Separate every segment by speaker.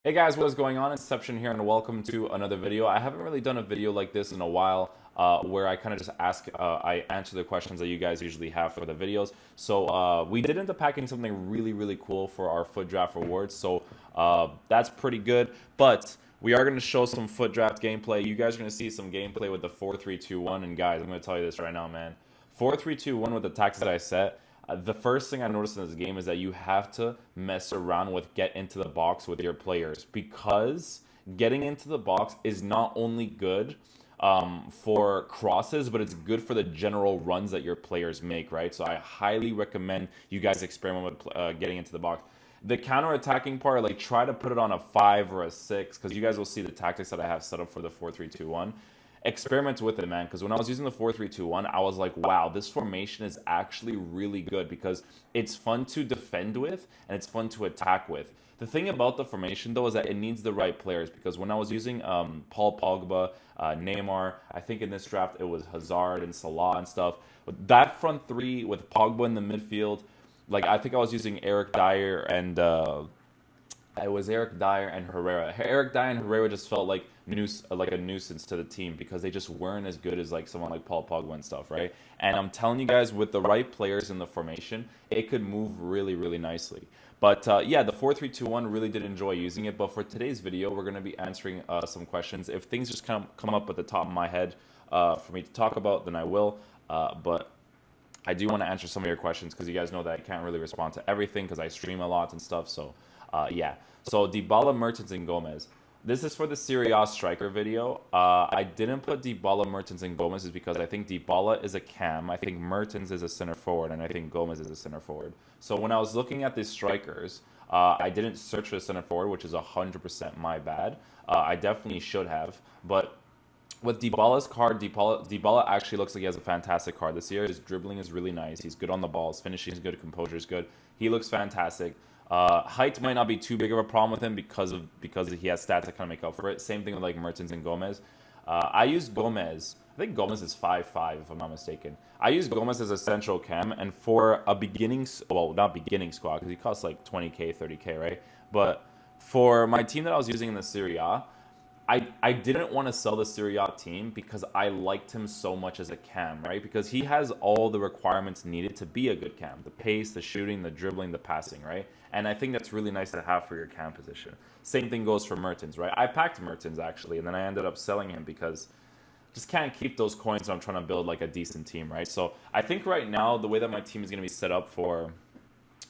Speaker 1: Hey guys, what is going on? Inception here, and welcome to another video. I haven't really done a video like this in a while, where I kind of just I answer the questions that you guys usually have for the videos. So we did end up packing something really cool for our foot draft rewards. So that's pretty good. But we are going to show some foot draft gameplay. You guys are going to see some gameplay with the 4-3-2-1. And guys, I'm going to tell you this right now, man. 4-3-2-1 with the tactics that I set. The first thing I noticed in this game is that you have to mess around with get into the box with your players, because getting into the box is not only good for crosses, but it's good for the general runs that your players make, right? So I highly recommend you guys experiment with getting into the box. The counter-attacking part, like, try to put it on a 5 or a 6, because you guys will see the tactics that I have set up for the 4-3-2-1. Experiment with it, man, because when I was using the 4-3-2-1, I was like, wow, this formation is actually really good because it's fun to defend with and it's fun to attack with. The thing about the formation, though, is that it needs the right players, because when I was using Paul Pogba, Neymar, I think in this draft it was Hazard and Salah and stuff, with that front three with Pogba in the midfield, like, I think I was using Eric Dyer and it was Eric Dyer and Herrera. Eric Dyer and Herrera just felt like like a nuisance to the team because they just weren't as good as like someone like Paul Pogba and stuff, right? And I'm telling you guys, with the right players in the formation, it could move really nicely. But yeah, the 4-3-2-1 really did enjoy using it. But for today's video, we're going to be answering some questions. If things just come up at the top of my head for me to talk about, then I will. But I do want to answer some of your questions because you guys know that I can't really respond to everything because I stream a lot and stuff. So, yeah. So, Dybala, Mertens, and Gomez. This is for the Serie A striker video. I didn't put Dybala, Mertens, and Gomez is because I think Dybala is a cam, I think Mertens is a center forward, and I think Gomez is a center forward. So when I was looking at these strikers, I didn't search for a center forward, which is 100% my bad. I definitely should have, but with Dybala's card, Dybala actually looks like he has a fantastic card this year. His dribbling is really nice. He's good on the ball. His finishing is good. Composure is good. He looks fantastic. Height might not be too big of a problem with him because he has stats that kind of make up for it. Same thing with like Mertens and Gomez. I use Gomez. I think Gomez is 5'5", if I'm not mistaken. I use Gomez as a central cam, and for a well, not beginning squad because he costs like 20k, 30k, right? But for my team that I was using in the Serie A, I didn't want to sell the Serie A team because I liked him so much as a cam, right? Because he has all the requirements needed to be a good cam. The pace, the shooting, the dribbling, the passing, right? And I think that's really nice to have for your cam position. Same thing goes for Mertens, right? I packed Mertens, actually, and then I ended up selling him because just can't keep those coins when I'm trying to build like a decent team, right? So I think right now the way that my team is going to be set up for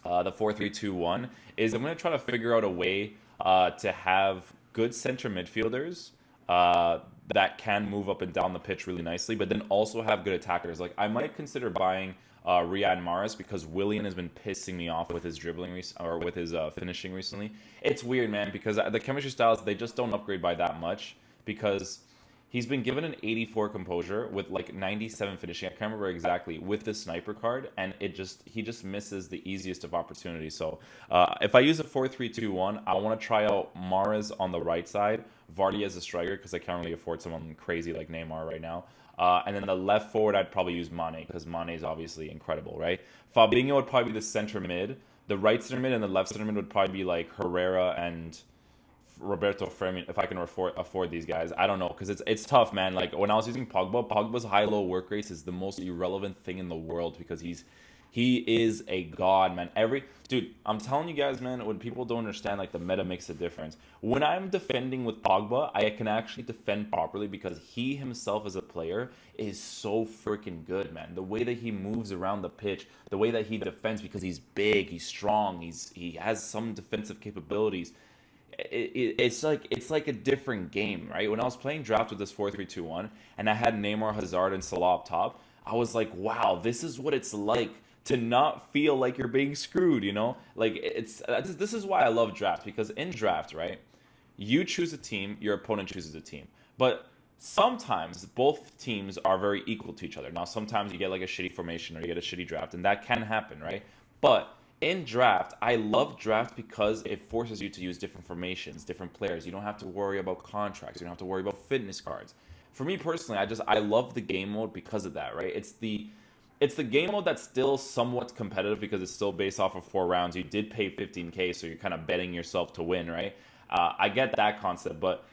Speaker 1: the 4-3-2-1 is I'm going to try to figure out a way to have good center midfielders that can move up and down the pitch really nicely, but then also have good attackers. Like, I might consider buying Riyad Mahrez because Willian has been pissing me off with his dribbling or with his finishing recently. It's weird, man, because the chemistry styles, they just don't upgrade by that much because he's been given an 84 composure with like 97 finishing. I can't remember exactly with the sniper card, and he just misses the easiest of opportunities. So if I use a 4-3-2-1, I want to try out Mahrez on the right side, Vardy as a striker because I can't really afford someone crazy like Neymar right now. And then the left forward, I'd probably use Mane because Mane is obviously incredible, right? Fabinho would probably be the center mid. The right center mid and the left center mid would probably be like Herrera and Roberto Firmino, if I can afford these guys. I don't know, because it's tough, man. Like, when I was using Pogba's high-low work rates is the most irrelevant thing in the world because he is a god, man. Dude, I'm telling you guys, man, when people don't understand, like, the meta makes a difference. When I'm defending with Pogba, I can actually defend properly because he himself as a player is so freaking good, man. The way that he moves around the pitch, the way that he defends, because he's big, he's strong, he has some defensive capabilities. It's like a different game, right? When I was playing draft with this 4-3-2-1 and I had Neymar, Hazard, and Salah up top, I was like, wow, this is what it's like to not feel like you're being screwed, you know? Like, this is why I love draft, because in draft, right, you choose a team, your opponent chooses a team. But sometimes both teams are very equal to each other. Now, sometimes you get like a shitty formation or you get a shitty draft, and that can happen, right? But in draft, I love draft because it forces you to use different formations, different players. You don't have to worry about contracts. You don't have to worry about fitness cards. For me personally, I love the game mode because of that, right? It's the game mode that's still somewhat competitive because it's still based off of 4 rounds. You did pay 15k, so you're kind of betting yourself to win, right? I get that concept, but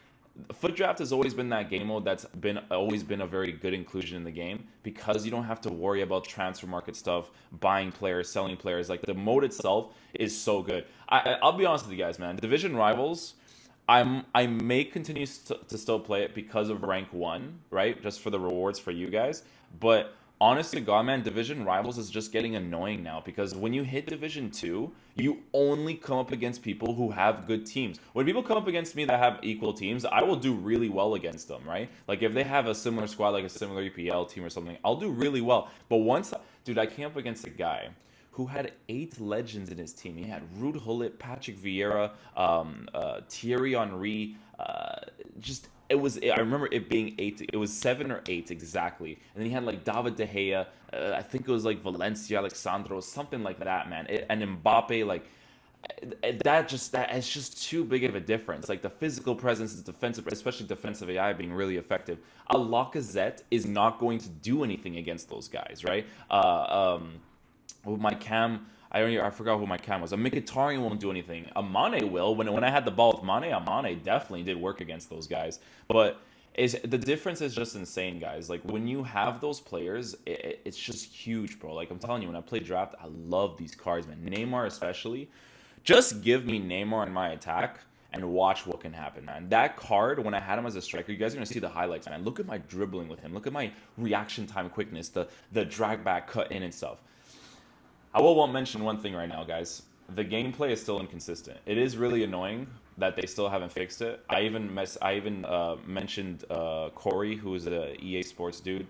Speaker 1: Futdraft has always been that game mode that's always been a very good inclusion in the game because you don't have to worry about transfer market stuff, buying players, selling players. Like the mode itself is so good. I'll be honest with you guys, man. Division Rivals, I may continue to still play it because of rank 1, right? Just for the rewards for you guys. But honest to God, man, Division Rivals is just getting annoying now because when you hit Division 2, you only come up against people who have good teams. When people come up against me that have equal teams, I will do really well against them, right? Like if they have a similar squad, like a similar EPL team or something, I'll do really well. But once, dude, I came up against a guy who had 8 legends in his team. He had Ruud Gullit, Patrick Vieira, Thierry Henry, just it was. I remember it being 8. It was 7 or 8 exactly. And then he had like David De Gea. I think it was like Valencia, Alexandro, something like that, man. And Mbappe, like that. It's just too big of a difference. Like the physical presence is defensive, especially defensive AI being really effective. A Lacazette is not going to do anything against those guys, right? With my cam, I forgot who my cam was. A Mkhitaryan won't do anything. A Mane will. When I had the ball with Mane, a Mane definitely did work against those guys. But the difference is just insane, guys. Like when you have those players, it's just huge, bro. Like I'm telling you, when I play draft, I love these cards, man. Neymar especially. Just give me Neymar in my attack and watch what can happen, man. That card, when I had him as a striker, you guys are going to see the highlights, man. Look at my dribbling with him. Look at my reaction time quickness, the drag back, cut in and stuff. I won't mention one thing right now, guys. The gameplay is still inconsistent. It is really annoying that they still haven't fixed it. I even mentioned Corey, who is a EA Sports dude.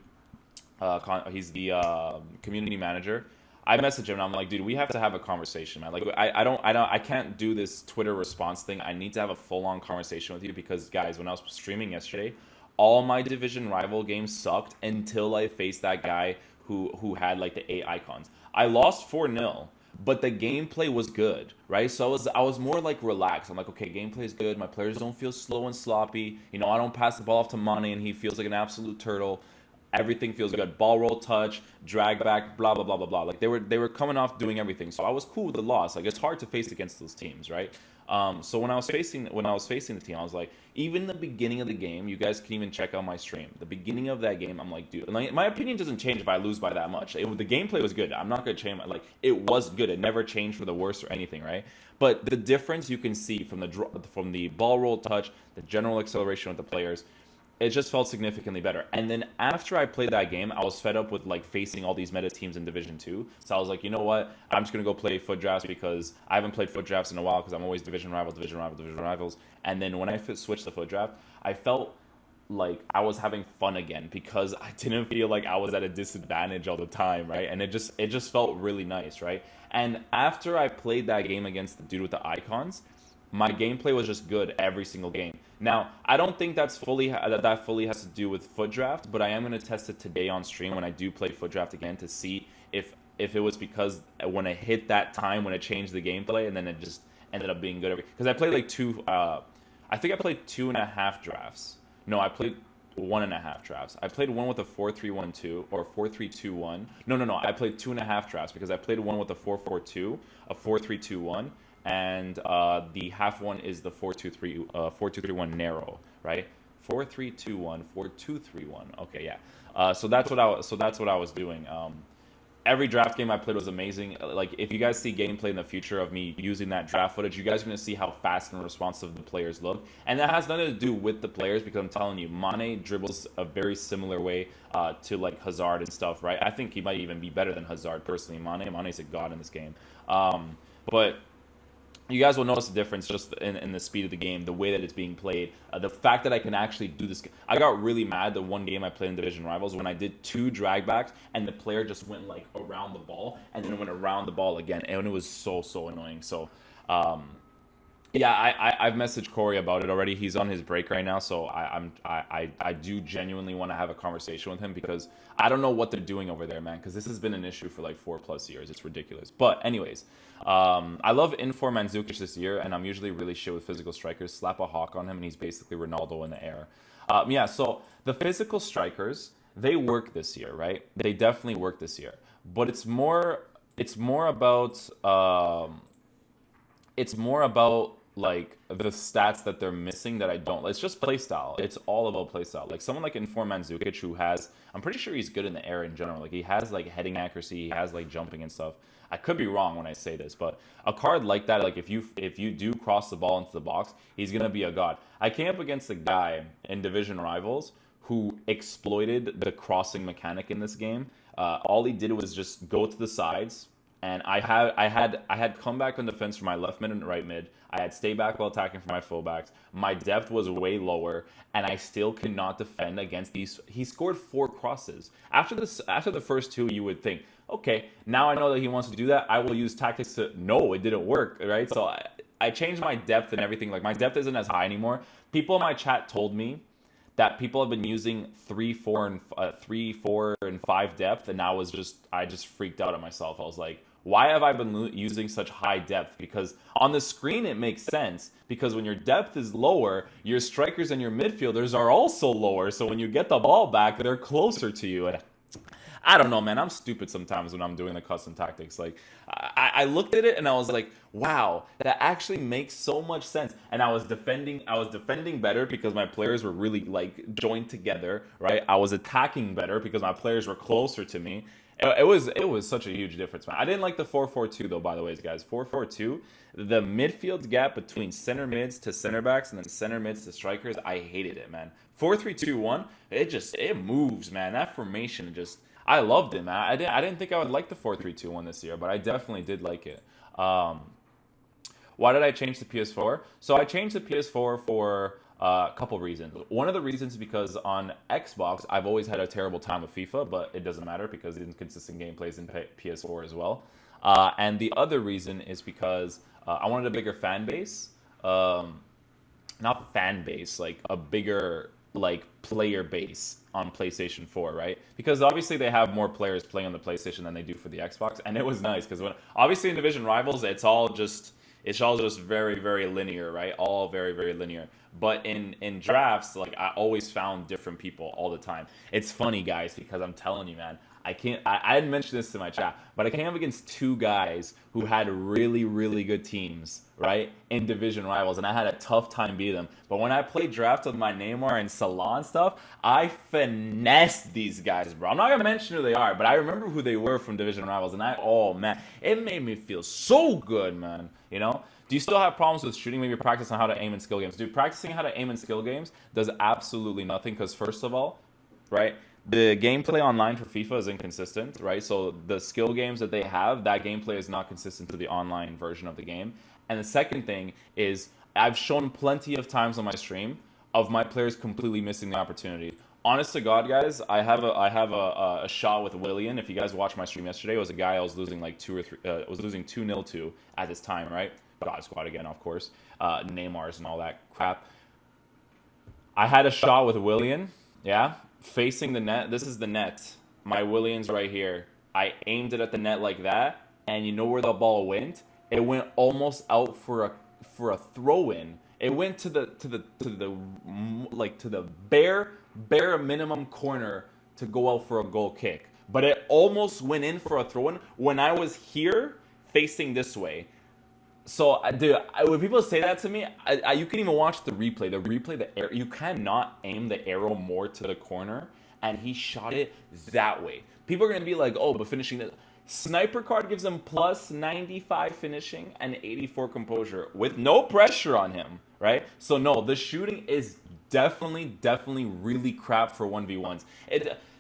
Speaker 1: He's the community manager. I messaged him and I'm like, dude, we have to have a conversation, man. Like, I can't do this Twitter response thing. I need to have a full-on conversation with you because, guys, when I was streaming yesterday, all my Division Rival games sucked until I faced that guy who had like the 8 icons. I lost 4-0, but the gameplay was good, right? So I was more like relaxed. I'm like, okay, gameplay is good. My players don't feel slow and sloppy. You know, I don't pass the ball off to Mane and he feels like an absolute turtle. Everything feels good. Ball roll, touch, drag back, blah blah blah blah blah. Like they were coming off doing everything. So I was cool with the loss. Like it's hard to face against those teams, right? So when I was facing the team, I was like, even the beginning of the game, you guys can even check out my stream. The beginning of that game, I'm like, dude, like, my opinion doesn't change if I lose by that much. The gameplay was good. I'm not gonna change. Like it was good. It never changed for the worse or anything, right? But the difference you can see from the ball roll, touch, the general acceleration with the players. It just felt significantly better. And then after I played that game, I was fed up with like facing all these meta teams in Division 2. So I was like, you know what? I'm just going to go play Futdrafts because I haven't played Futdrafts in a while because I'm always Division Rivals. And then when I switched to Futdraft, I felt like I was having fun again because I didn't feel like I was at a disadvantage all the time, right? And it just felt really nice, right? And after I played that game against the dude with the icons, my gameplay was just good every single game. Now, I don't think that fully has to do with Futdraft, but I am going to test it today on stream when I do play Futdraft again to see if it was because when I hit that time when it changed the gameplay and then it just ended up being good. Because I played like I think I played 2.5 drafts. No, I played 1.5 drafts. I played one with a 4-3-1-2 or 4-3-2-1. No. I played 2.5 drafts because I played one with a 4-4-2, a 4-3-2-1. And the half one is the 4-2-3-1 narrow, right? 4-3-2-1, 4-2-3-1. Okay, yeah. So that's what I was doing. Every draft game I played was amazing. Like if you guys see gameplay in the future of me using that draft footage, you guys are gonna see how fast and responsive the players look. And that has nothing to do with the players because I'm telling you, Mane dribbles a very similar way to like Hazard and stuff, right? I think he might even be better than Hazard personally. Mane's a god in this game. But you guys will notice the difference just in the speed of the game, the way that it's being played, the fact that I can actually do this. I got really mad the one game I played in Division Rivals when I did 2 drag backs and the player just went like around the ball and then went around the ball again, and it was so annoying. So yeah, I've messaged Corey about it already. He's on his break right now, so I do genuinely want to have a conversation with him because I don't know what they're doing over there, man. Because this has been an issue for like 4+ years. It's ridiculous. But anyways, I love Infor Mandzukic this year, and I'm usually really shit with physical strikers. Slap a hawk on him, and he's basically Ronaldo in the air. Yeah, so the physical strikers, they work this year, right? They definitely work this year, but it's more about like the stats that they're missing that I don't. It's just playstyle. It's all about playstyle. Like someone like Inform Mandzukic, who has, I'm pretty sure he's good in the air in general. Like he has like heading accuracy, he has like jumping and stuff. I could be wrong when I say this, but a card like that, like if you do cross the ball into the box, he's gonna be a god. I came up against a guy in Division Rivals who exploited the crossing mechanic in this game. All he did was just go to the sides, and I had comeback on defense for my left mid and right mid. I had stay back while attacking for my fullbacks. My depth was way lower, and I still could not defend against these. He scored 4 crosses. After the first 2, you would think, okay, now I know that he wants to do that. I will use tactics to. No, it didn't work, right? So I changed my depth and everything. Like my depth isn't as high anymore. People in my chat told me that people have been using 3, 4, and 5 depth, and I just freaked out at myself. I was like, why have I been using such high depth? Because on the screen it makes sense, because when your depth is lower, your strikers and your midfielders are also lower. So when you get the ball back, they're closer to you. And I don't know, man. I'm stupid sometimes when I'm doing the custom tactics. Like, I looked at it and I was like, wow, that actually makes so much sense. And I was defending better because my players were really like joined together, right? I was attacking better because my players were closer to me. It was such a huge difference, man. I didn't like the 4-4-2 though, by the way, guys. 4-4-2, the midfield gap between center mids to center backs and then center mids to strikers, I hated it, man. 4-3-2-1, it moves, man. That formation just, I loved it, man. I didn't think I would like the 4-3-2-1 this year, but I definitely did like it. Why did I change the PS4? So I changed the PS4 for a couple reasons. One of the reasons is because on Xbox, I've always had a terrible time with FIFA, but it doesn't matter because inconsistent gameplay is in PS4 as well. And the other reason is because I wanted a bigger fan base. Not fan base, like a bigger like player base on PlayStation 4, right? Because obviously they have more players playing on the PlayStation than they do for the Xbox, and it was nice because when obviously in Division Rivals it's all just very, very linear, right? All very, very linear. But in drafts, like I always found different people all the time. It's funny, guys, because I'm telling you, man, I hadn't mentioned this to my chat, but I came up against 2 guys who had really, really good teams, right? In Division Rivals, and I had a tough time beating them. But when I played draft with my Neymar and Salah and stuff, I finessed these guys, bro. I'm not gonna mention who they are, but I remember who they were from Division Rivals, and oh man, it made me feel so good, man. You know? Do you still have problems with shooting? Maybe practice on how to aim in skill games. Dude, practicing how to aim in skill games does absolutely nothing because first of all, right, the gameplay online for FIFA is inconsistent, right? So the skill games that they have, that gameplay is not consistent to the online version of the game. And the second thing is I've shown plenty of times on my stream of my players completely missing the opportunity. Honest to God, guys, I have a shot with Willian. If you guys watched my stream yesterday, it was a guy I was losing like 2-0 to at this time, right? God squad again, of course. Neymar's and all that crap. I had a shot with Willian, yeah, facing the net. This is the net. My Willian's right here. I aimed it at the net like that, and you know where the ball went? It went almost out for a throw-in. It went to the bare minimum corner to go out for a goal kick. But it almost went in for a throw-in when I was here facing this way. So, dude, when people say that to me, you can even watch the replay. You cannot aim the arrow more to the corner, and he shot it that way. People are going to be like, oh, but finishing the sniper card gives him plus 95 finishing and 84 composure with no pressure on him, right? So, no, the shooting is definitely really crap for 1v1s.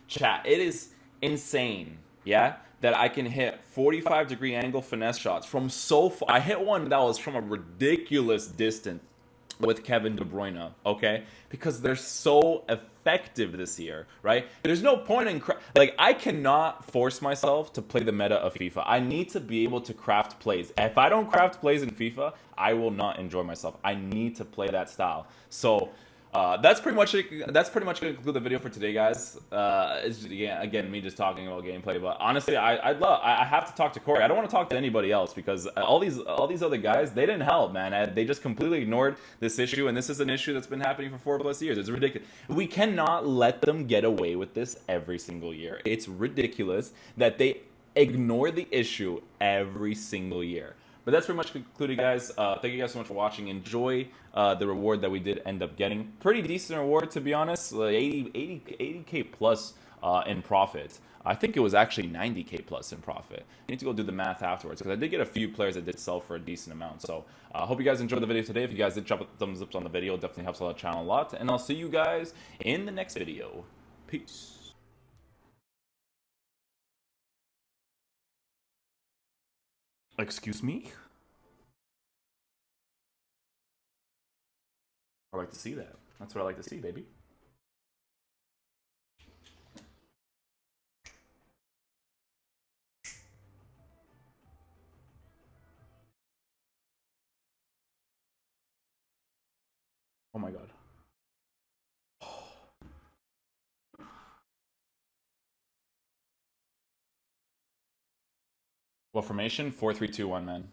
Speaker 1: Chat, it is insane, yeah? That I can hit 45-degree angle finesse shots from so far. I hit one that was from a ridiculous distance with Kevin De Bruyne, okay? Because they're so effective this year, right? There's no point in... I cannot force myself to play the meta of FIFA. I need to be able to craft plays. If I don't craft plays in FIFA, I will not enjoy myself. I need to play that style. So... that's pretty much it. That's pretty much going to conclude the video for today, guys. It's just, again, me just talking about gameplay. But honestly, I have to talk to Corey. I don't want to talk to anybody else because all these other guys, they didn't help, man. They just completely ignored this issue, and this is an issue that's been happening for 4+ years. It's ridiculous. We cannot let them get away with this every single year. It's ridiculous that they ignore the issue every single year. But that's pretty much concluded, guys. Thank you guys so much for watching. Enjoy the reward that we did end up getting. Pretty decent reward, to be honest. 80K plus in profit. I think it was actually 90K plus in profit. I need to go do the math afterwards because I did get a few players that did sell for a decent amount. So I hope you guys enjoyed the video today. If you guys did, drop a thumbs up on the video. It definitely helps out the channel a lot. And I'll see you guys in the next video. Peace. Excuse me? I like to see that. That's what I like to see, baby. Oh my god. What formation? 4-3-2-1, man.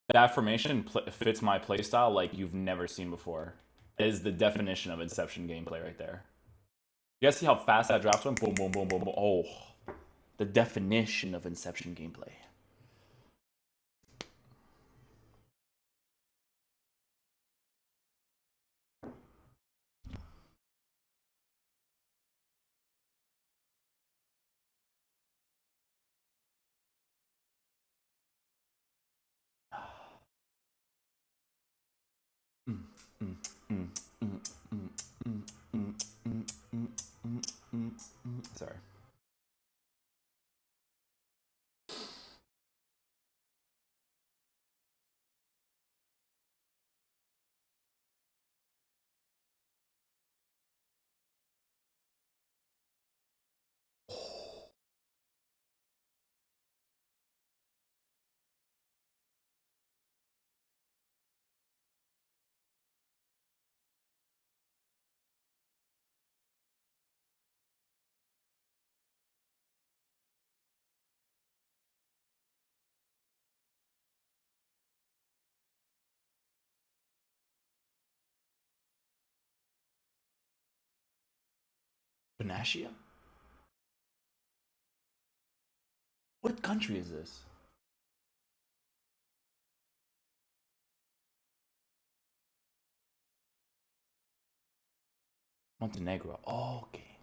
Speaker 1: That formation fits my playstyle like you've never seen before. It is the definition of Inception gameplay right there. You guys see how fast that drops went? Boom, boom, boom, boom, boom. Oh, the definition of Inception gameplay. Sorry. Panacea? What country is this? Montenegro. Oh, okay.